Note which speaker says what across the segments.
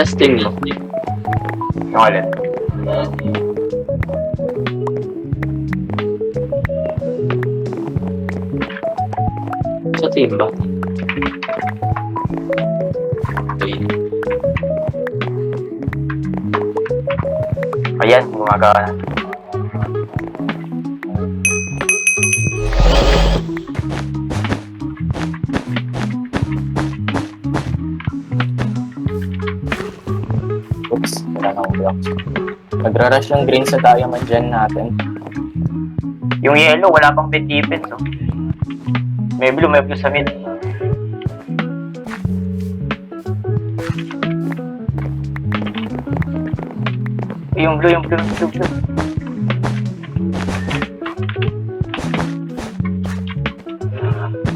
Speaker 1: Testing mo.
Speaker 2: Yung alin.
Speaker 1: Sa team ba? Okay.
Speaker 2: Ayan, gumagawa na.
Speaker 3: Oops, wala nang blocks. Nagra-rush yung green sa diamond gen natin.
Speaker 2: Yung yellow, wala pang mid defense, no? May blue sa mid. Yung blue.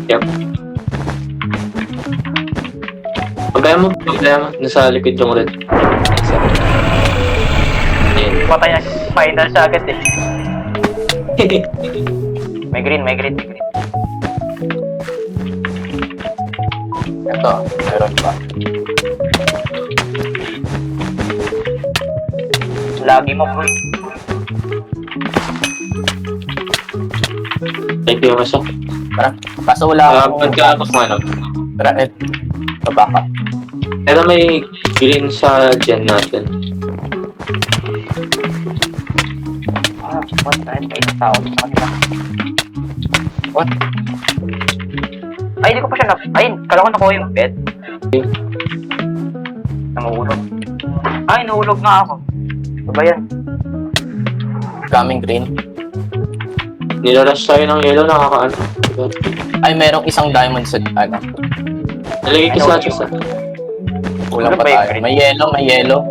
Speaker 1: Yep. Problema. Nasa likod yung red. Ayan.
Speaker 2: Patay na final siya agad eh. May green.
Speaker 3: Ito, meron pa.
Speaker 2: Lagi mo bro.
Speaker 1: Thank you, Masa.
Speaker 3: Tara, kaso wala akong...
Speaker 1: Pagkakos mo, ano?
Speaker 3: Tara, baba ka.
Speaker 1: Pero may green sa gen natin.
Speaker 2: What? Ay, may isang tao sa kanila.
Speaker 3: What?
Speaker 2: Ay, hindi ko pa siya Ay, kala ko nakuha yung bed. Namulog. Ay, nahulog nga ako. Ano ba yan?
Speaker 3: Coming green.
Speaker 1: Nilarush tayo ng yellow, nakakaano. Diba?
Speaker 3: Ay, merong isang diamond sa... Ano?
Speaker 1: Nalagay ko sa Diyos,
Speaker 3: Kulang
Speaker 2: Ano
Speaker 3: pa
Speaker 2: ba yung
Speaker 3: tayo.
Speaker 2: green?
Speaker 3: May yellow.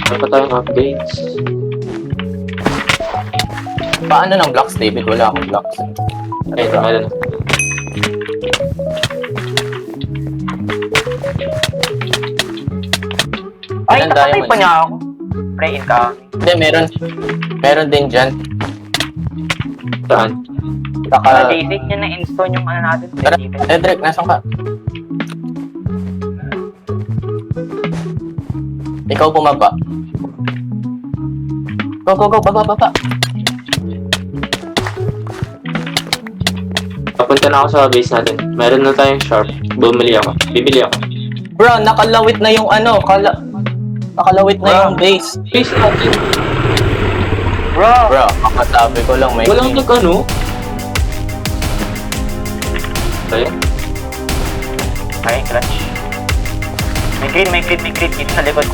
Speaker 1: Ano pa tayong upgrades?
Speaker 3: Paano ng blocks, David? Wala akong blocks.
Speaker 1: Ay, ito, meron.
Speaker 2: Ay,
Speaker 3: Ilan
Speaker 2: napatay
Speaker 3: diamonds?
Speaker 2: pa niya ako. Pre, incoming.
Speaker 3: Hindi, meron. Meron din dyan.
Speaker 1: Saan?
Speaker 2: Para
Speaker 3: Saka...
Speaker 2: basic niya na install yung ano natin.
Speaker 3: Tara, Edric, nasan ka? Ikaw bumaba. Go, baba.
Speaker 1: Papunta na ako sa base natin. Meron na tayong sharp. Bibili ako.
Speaker 3: Bro, nakalawit na yung ano, nakalawit na yung base.
Speaker 1: Base natin.
Speaker 2: Bro!
Speaker 3: Bro, makasabi ko lang may...
Speaker 1: Walang nag-ano. Tayo.
Speaker 2: Ay, clutch. May green. Dito sa likod.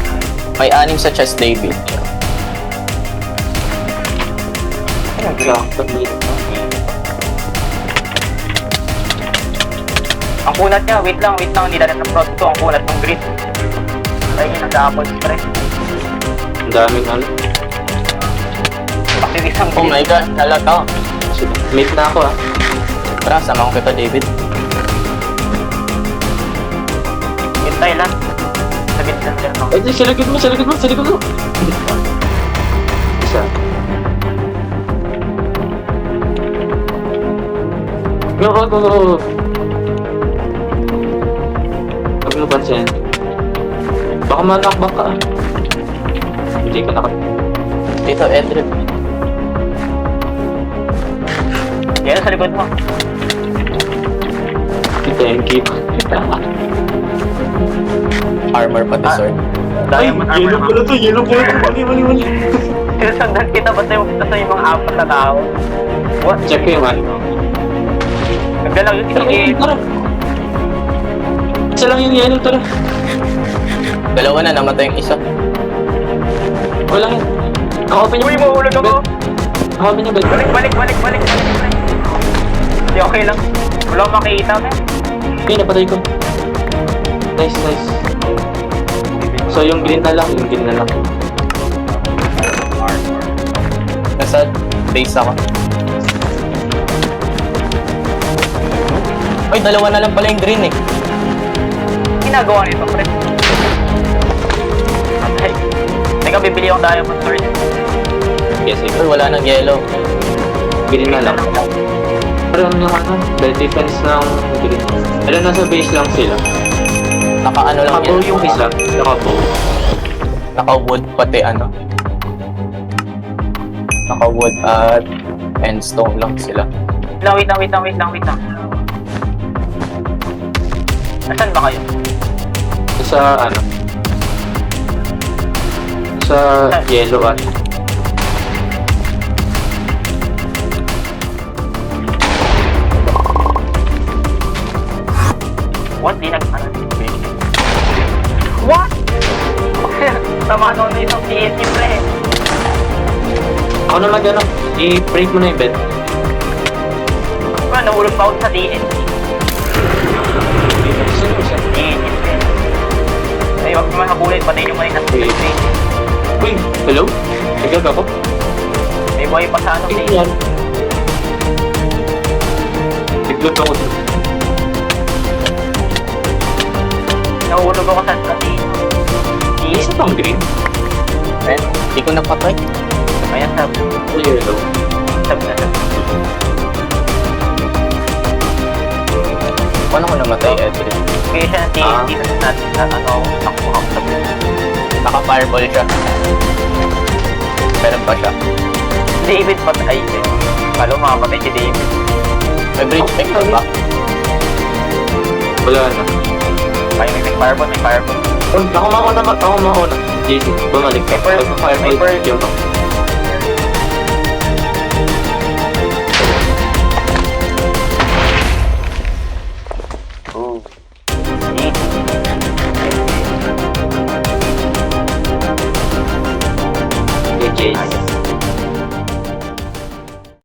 Speaker 3: May anim sa chest, David.
Speaker 2: Ay, ang green. Ang kunat niya, wait lang, hindi na ng front to, ang kunat ng green. Ay, yun, nag-apple spray.
Speaker 1: Ang daming ano.
Speaker 2: Bakit isang
Speaker 3: Oh
Speaker 2: green?
Speaker 3: my god, nalata.
Speaker 1: Mate na ako ah.
Speaker 3: Tara, samahan kita, David.
Speaker 2: Hintay lang. Sabit lang sir, no?
Speaker 1: Ay, sa likod mo. Isa. Go. Huwag mo pansin. Baka manakbak ka ah. Hindi ka naka...
Speaker 3: Dito, Edric.
Speaker 2: Yan, sa likod mo.
Speaker 1: Dito yung keep.
Speaker 3: Armor pati sword.
Speaker 2: Diamond armor.
Speaker 1: Yellow pala to. Mali.
Speaker 2: Sinusundan kita, basta yung mga apat na tao. What?
Speaker 1: Check ko yung ano.
Speaker 2: Nagdalang yung isang
Speaker 1: Tara. Isa lang yung yellow, tara.
Speaker 3: Dalawa na, namatay yung isa.
Speaker 1: Wala yan. Naka-open
Speaker 2: Uy,
Speaker 1: yung
Speaker 2: mahulog ako!
Speaker 1: Naka-open yung bed.
Speaker 2: Balik. Hindi, okay lang. Wala akong makikita, man.
Speaker 1: Okay, napatay ko. Nice. So yung green na lang.
Speaker 3: Nasa base ako. Ay, dalawa na lang pala yung green eh.
Speaker 2: Ginagawa nito, pre. Ay, teka, bibili akong diamond sword.
Speaker 1: Yes,
Speaker 3: Ay, wala nang yellow.
Speaker 1: green na lang. Pero yung ano, the defense ng green. Pero nasa base lang sila.
Speaker 3: Naka-ano lang
Speaker 1: Nakabow
Speaker 3: yan.
Speaker 1: yung isa. Nakabow.
Speaker 3: Naka-wood pati ano. Naka-wood at endstone lang sila.
Speaker 2: Wait lang. Nasaan ba kayo?
Speaker 1: Sa ano? Sa yellow at
Speaker 2: What? Di ano? What? Tama na yung TNT, pre.
Speaker 1: ako na ano, i-break mo na yung bed.
Speaker 2: Bro, nahulog pa ako sa TNT. TNT, pre. Ay, wag naman habulin. Patayin nyo muna yung nasa TNT.
Speaker 1: Uy, hello? Nagag ako?
Speaker 2: May buhay pa sa ano,
Speaker 1: Ay,
Speaker 2: pre.
Speaker 1: yan. Naglag ako dito.
Speaker 2: Nahulog ako sa TNT.
Speaker 1: Isa pang green.
Speaker 3: Ayan, hindi ko napatay.
Speaker 2: Ayan, sab.
Speaker 1: Yellow.
Speaker 2: Sab na sab.
Speaker 3: Paano ko namatay, Edwin?
Speaker 2: Kaya siya ng TNT na ano, takbo ako sa
Speaker 3: Naka-fireball siya. Meron pa siya.
Speaker 2: David patay din. Kalo makapatay si David.
Speaker 3: May bridge pick na ba?
Speaker 1: Wala na.
Speaker 2: Ay, may fireball.
Speaker 1: Oh, ako mauna. JC, bumalik ka.
Speaker 2: May pearl.
Speaker 1: Magpa-fireball yung